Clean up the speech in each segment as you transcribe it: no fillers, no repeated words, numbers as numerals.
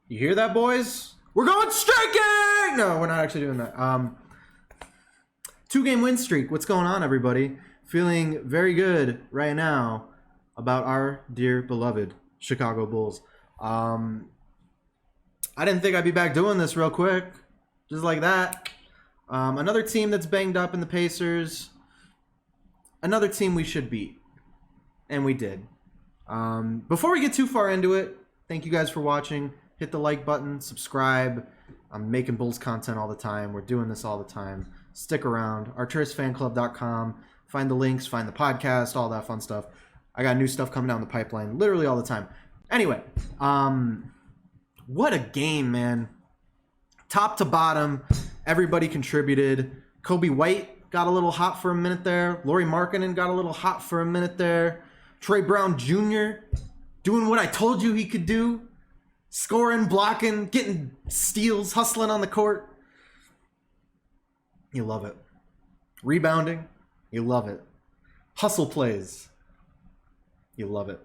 You hear that, boys? We're going striking! No, we're not actually doing that. 2-game win streak. What's going on, everybody? Feeling very good right now about our dear beloved Chicago Bulls. I didn't think I'd be back doing this real quick, just like that. Another team that's banged up in the Pacers. Another team we should beat, and we did. Before we get too far into it, thank you guys for watching. Hit the like button, subscribe. I'm making Bulls content all the time. We're doing this all the time. Stick around. ArturisFanClub.com. Find the links, find the podcast, all that fun stuff. I got new stuff coming down the pipeline literally all the time. Anyway, what a game, man. Top to bottom, everybody contributed. Coby White got a little hot for a minute there. Lauri Markkanen got a little hot for a minute there. Troy Brown Jr. doing what I told you he could do. Scoring, blocking, getting steals, hustling on the court. You love it. Rebounding. You love it. Hustle plays. You love it.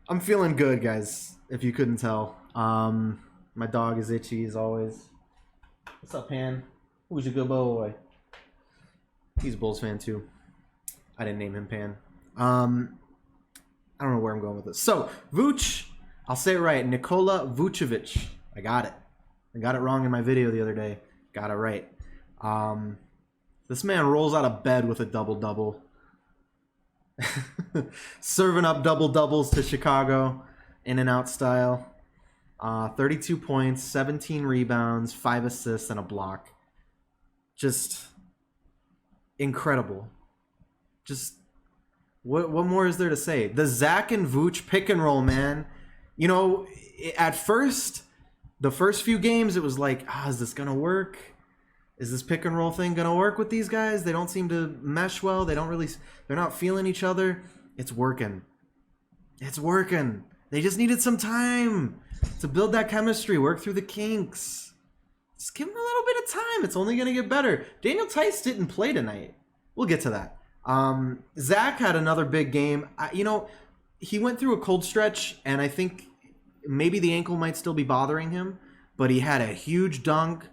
I'm feeling good, guys, if you couldn't tell. My dog is itchy as always. What's up, Pan? Who's a good boy? He's a Bulls fan, too. I didn't name him Pan. I don't know where I'm going with this. So, Vooch, I'll say it right. Nikola Vucevic. I got it. I got it wrong in my video the other day. Got it right. This man rolls out of bed with a double-double. Serving up double-doubles to Chicago in and out style. 32 points, 17 rebounds, 5 assists, and a block. Just incredible. Just what more is there to say? The Zach and Vooch pick and roll, man. You know, at first, the first few games, it was like, is this gonna work? Is this pick and roll thing gonna work with these guys? They don't seem to mesh well. They're not feeling each other. It's working. It's working. They just needed some time to build that chemistry, work through the kinks. Just give them a little bit of time. It's only gonna get better. Daniel Theis didn't play tonight. We'll get to that. Zach had another big game. He went through a cold stretch, and I think maybe the ankle might still be bothering him, but he had a huge dunk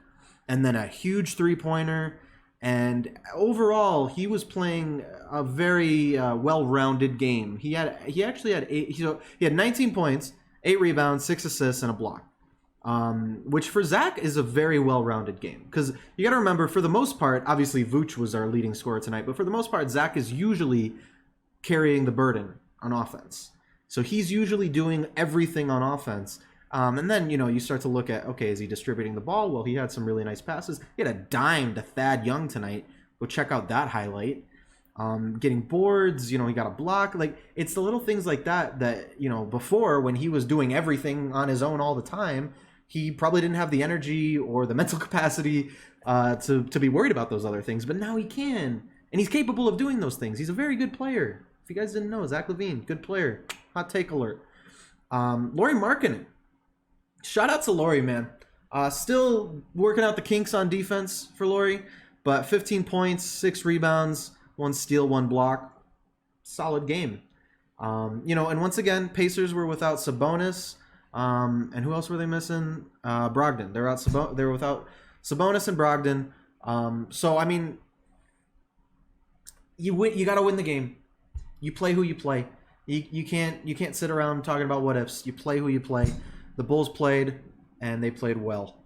and then a huge three-pointer, and overall he was playing a very well-rounded game. He actually had he had 19 points, 8 rebounds, 6 assists, and a block. Which for Zach is a very well-rounded game. Because you got to remember, for the most part, obviously Vooch was our leading scorer tonight, but for the most part, Zach is usually carrying the burden on offense. So he's usually doing everything on offense. And then, you start to look at, okay, is he distributing the ball? Well, he had some really nice passes. He had a dime to Thad Young tonight. Go check out that highlight. Getting boards, he got a block. Like, it's the little things like that, before, when he was doing everything on his own all the time, he probably didn't have the energy or the mental capacity to be worried about those other things. But now he can. And he's capable of doing those things. He's a very good player. If you guys didn't know, Zach LaVine, good player. Hot take alert. Lauri Markkanen. Shout out to Lauri, man. Still working out the kinks on defense for Lauri. But 15 points, 6 rebounds, 1 steal, 1 block. Solid game. And once again, Pacers were without Sabonis. And who else were they missing? Brogdon. They were without Sabonis and Brogdon. So I mean, you got to win the game. You play who you play. You can't sit around talking about what ifs. You play who you play. The Bulls played, and they played well.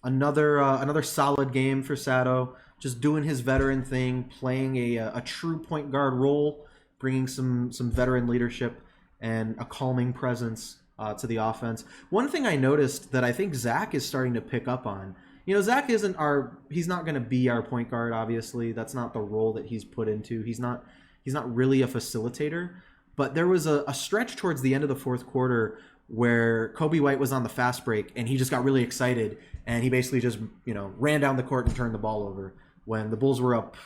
Another solid game for Sato. Just doing his veteran thing, playing a true point guard role, bringing some veteran leadership and a calming presence to the offense. One thing I noticed that I think Zach is starting to pick up on, Zach he's not going to be our point guard, obviously. That's not the role that he's put into. He's not really a facilitator, but there was a stretch towards the end of the fourth quarter where Coby White was on the fast break and he just got really excited and he basically just, ran down the court and turned the ball over when the Bulls were up.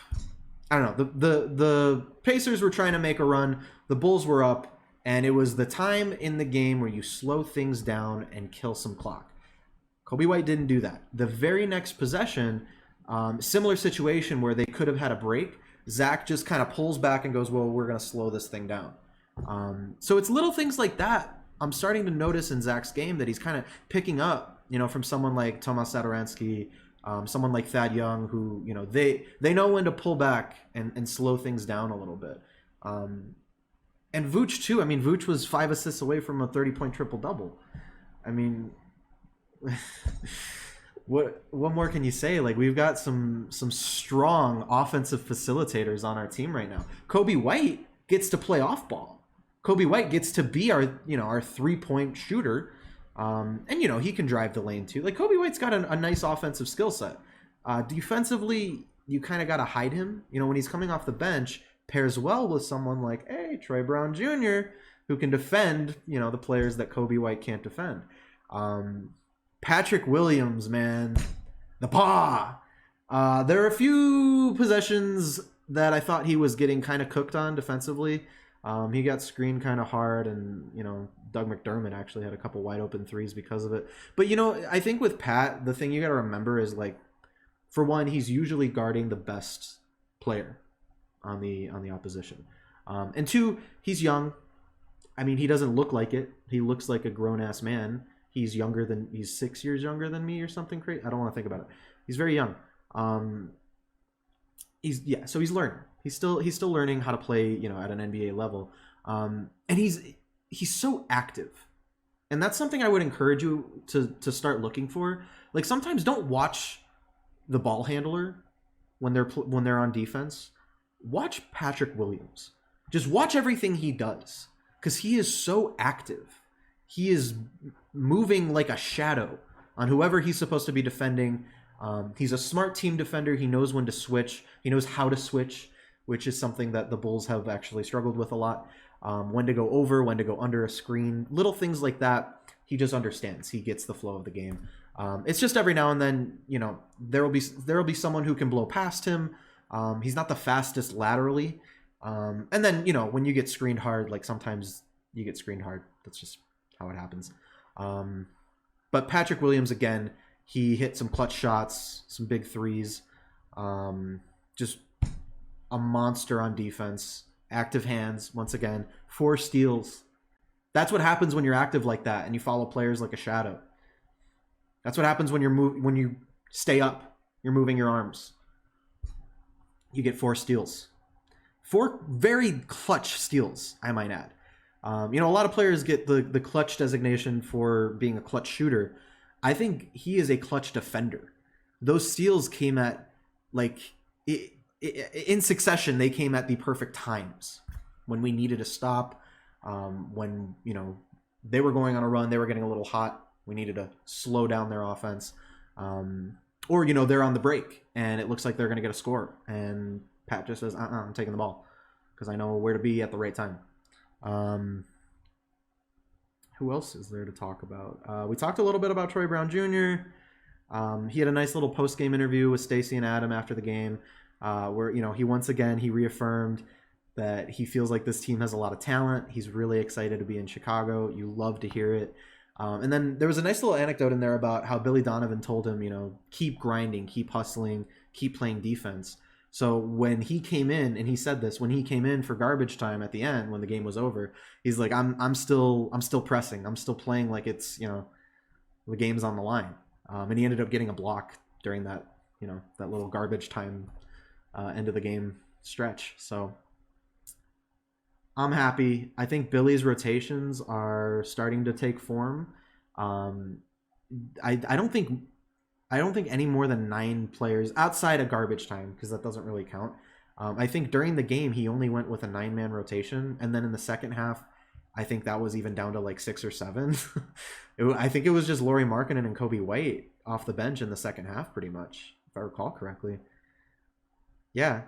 I don't know. The Pacers were trying to make a run. The Bulls were up. And it was the time in the game where you slow things down and kill some clock. Coby White didn't do that. The very next possession, similar situation where they could have had a break. Zach just kind of pulls back and goes, well, we're going to slow this thing down. So it's little things like that I'm starting to notice in Zach's game that he's kind of picking up, from someone like Tomas Satoransky, someone like Thad Young, who, they know when to pull back and slow things down a little bit. And Vooch too. I mean, Vooch was 5 assists away from a 30-point triple-double. I mean, what more can you say? Like, we've got some strong offensive facilitators on our team right now. Coby White gets to play off ball. Coby White gets to be our 3-point shooter. And he can drive the lane too. Like, Coby White's got a nice offensive skill set. Defensively, you kind of got to hide him. When he's coming off the bench, pairs well with someone like, Troy Brown Jr., who can defend, the players that Coby White can't defend. Patrick Williams, man, the paw. There are a few possessions that I thought he was getting kind of cooked on defensively. He got screened kind of hard, and Doug McDermott actually had a couple wide open threes because of it. But I think with Pat, the thing you got to remember is, like, for one, he's usually guarding the best player on the opposition, and two, he's young. I mean, he doesn't look like it. He looks like a grown ass man. He's 6 years younger than me or something crazy. I don't want to think about it. He's very young. So he's learning. He's still learning how to play, at an NBA level. And he's so active. And that's something I would encourage you to start looking for. Like, sometimes don't watch the ball handler when they're on defense. Watch Patrick Williams. Just watch everything he does, because he is so active. He is moving like a shadow on whoever he's supposed to be defending. He's a smart team defender. He knows when to switch. He knows how to switch, which is something that the Bulls have actually struggled with a lot. When to go over, when to go under a screen, little things like that. He just understands. He gets the flow of the game. It's just every now and then, there will be someone who can blow past him. He's not the fastest laterally. And then, when you get screened hard, like, sometimes you get screened hard. That's just how it happens. But Patrick Williams, again, he hit some clutch shots, some big threes. Just a monster on defense. Active hands, once again. 4 steals. That's what happens when you're active like that and you follow players like a shadow. That's what happens when when you stay up. You're moving your arms. You get 4 steals. 4 very clutch steals, I might add. A lot of players get the clutch designation for being a clutch shooter. I think he is a clutch defender. Those steals came at, like, in succession. They came at the perfect times when we needed to stop. When they were going on a run, they were getting a little hot. We needed to slow down their offense. Or they're on the break and it looks like they're going to get a score, and Pat just says, I'm taking the ball because I know where to be at the right time. Who else is there to talk about? We talked a little bit about Troy Brown Jr. He had a nice little post-game interview with Stacey and Adam after the game, where he once again reaffirmed that he feels like this team has a lot of talent. He's really excited to be in Chicago. You love to hear it. And then there was a nice little anecdote in there about how Billy Donovan told him, keep grinding, keep hustling, keep playing defense. So when he came in, and he said this, when he came in for garbage time at the end, when the game was over, he's like, I'm still pressing. I'm still playing like it's, the game's on the line. And he ended up getting a block during that, that little garbage time end of the game stretch. So I'm happy. I think Billy's rotations are starting to take form. I don't think any more than 9 players outside of garbage time, because that doesn't really count. I think during the game he only went with a 9-man rotation, and then in the second half, I think that was even down to like 6 or 7. I think it was just Lauri Markkanen and Coby White off the bench in the second half, pretty much, if I recall correctly. Yeah.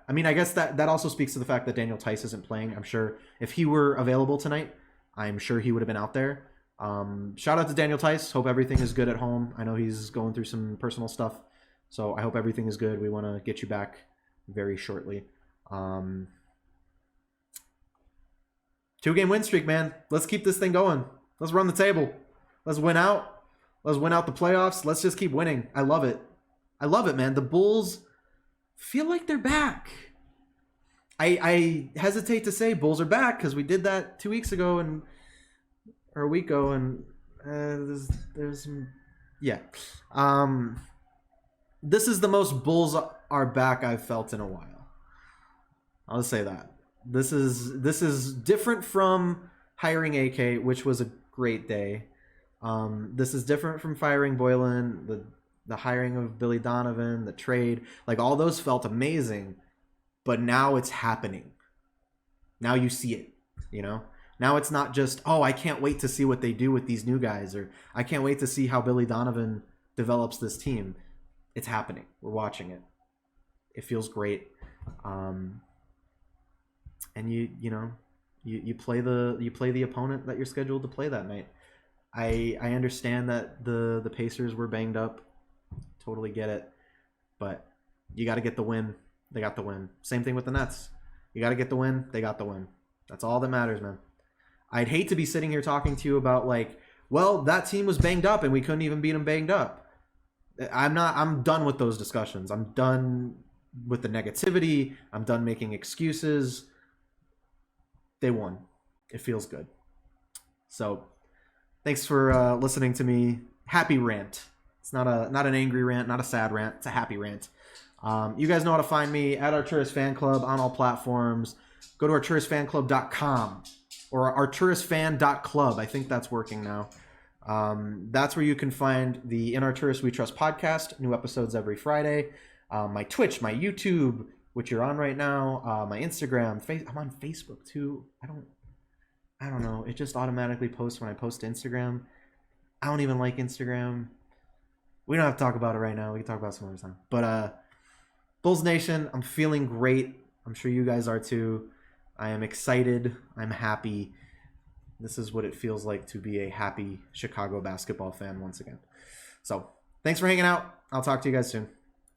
I mean, I guess that also speaks to the fact that Daniel Theis isn't playing. I'm sure if he were available tonight, I'm sure he would have been out there. Shout out to Daniel Theis. Hope everything is good at home. I know he's going through some personal stuff, so I hope everything is good. We want to get you back very shortly. 2-game win streak, man. Let's keep this thing going. Let's run the table. Let's win out. Let's win out the playoffs. Let's just keep winning. I love it. I love it, man. The Bulls feel like they're back. I hesitate to say Bulls are back because we did that 2 weeks ago or a week ago, and there's some, yeah. This is the most Bulls are back I've felt in a while. I'll just say that. This is different from hiring AK, which was a great day. This is different from firing Boylan, the hiring of Billy Donovan, the trade. Like, all those felt amazing, but now it's happening. Now you see it, you know? Now it's not just, oh, I can't wait to see what they do with these new guys, or I can't wait to see how Billy Donovan develops this team. It's happening. We're watching it. It feels great. And you play the opponent that you're scheduled to play that night. I understand that the Pacers were banged up. Totally get it. But you got to get the win. They got the win. Same thing with the Nets. You got to get the win. They got the win. That's all that matters, man. I'd hate to be sitting here talking to you about, like, well, that team was banged up and we couldn't even beat them banged up. I'm done with those discussions. I'm done with the negativity. I'm done making excuses. They won. It feels good. So thanks for listening to me. Happy rant. It's not an angry rant, not a sad rant. It's a happy rant. You guys know how to find me at Arturis Fan Club on all platforms. Go to arturisfanclub.com or arturisfan.club. I think that's working now. That's where you can find the In Arturis We Trust podcast. New episodes every Friday. My Twitch, my YouTube, which you're on right now, my Instagram, I'm on Facebook too. I don't know. It just automatically posts when I post to Instagram. I don't even like Instagram. We don't have to talk about it right now. We can talk about it some other time. But Bulls Nation, I'm feeling great. I'm sure you guys are too. I am excited. I'm happy. This is what it feels like to be a happy Chicago basketball fan once again. So thanks for hanging out. I'll talk to you guys soon.